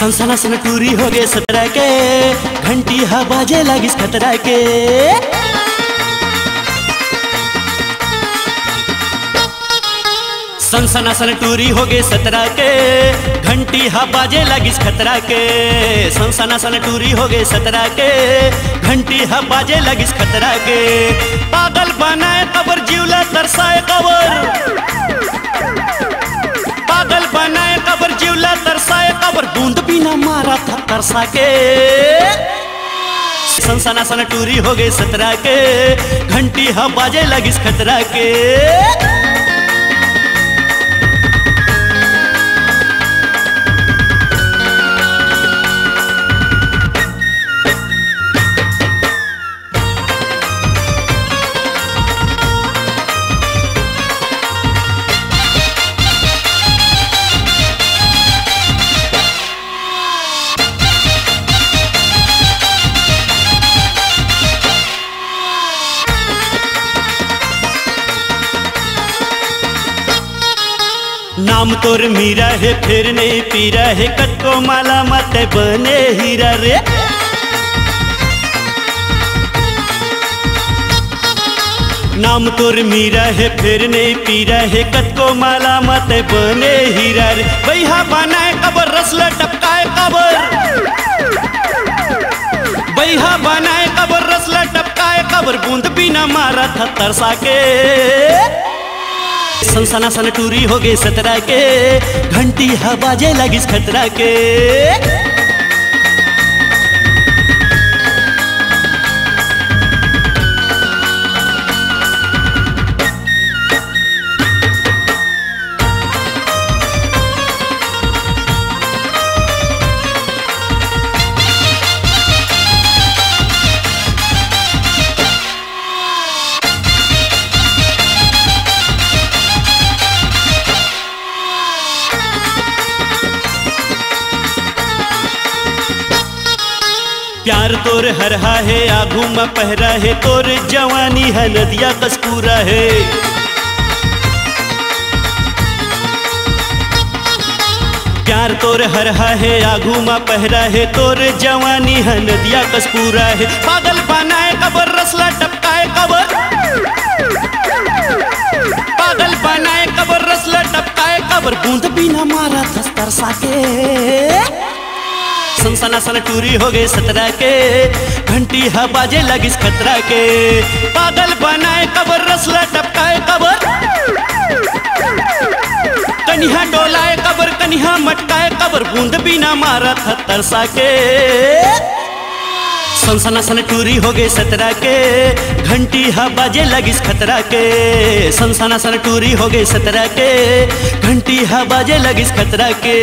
सनसना सन टूरी हो गए सतरा के, घंटी हा बाजे लागिस खतरा के। सनसना सन टूरी हो गए सतरा के, घंटी हा बाजे लागिस खतरा के। सनसना सन टूरी हो गए सतरा के, घंटी हा बाजे लागिस खतरा के। पागल बनाए कबर जीवला तरसाए कबर, पागल बनाए कबर जीवला तरसाए कबर। बूंद भी ना मारा था तरसा के। सनसना सन टूरी हो गए सतरा के, घंटी हा बाजे लागिस खतरा के। नाम तोर मीरा है फिर नहीं पीरा है, कटको माला मत बने हीरा रे। नाम तोर मीरा है फिर नहीं पीरा है, कटको माला मत बने हीरा रे। बैहा बनाए कबर रसला टपकाए कबर, बैहा बनाए कबर रसला टपकाए कबर। बूंद भी ना मारा था तरसा के। सनसना सन टूरी हो गए सतरा के, घंटी हा बाजे लागिस खतरा के। प्यार तोर हरहा है आगू में पहरा है, तोर जवानी है नदिया कसूरा है। प्यार तोर हरहा है आगू में पहरा है, तोर जवानी है नदिया कसूरा है। पागल बनाए कबर रसला टपकाए कबर, पागल बनाए कबर रसला टपकाए कबर। बूंद भी ना मारा था तरसा के। सनसना सन टूरी हो गए सतरा के, घंटी हा बाजे लागिस खतरा के। पागल बनाए कबर रसला टपकाए कबर, कन्हा डोलाए कबर कन्हा मटकाए कबर। बूंद भी ना मारा था तरसा के। सनसना सन टूरी हो गए सतरा के, घंटी हा बाजे लागिस खतरा के। सनसना सन टूरी हो गए सतरा के, घंटी हा बाजे लागिस खतरा के।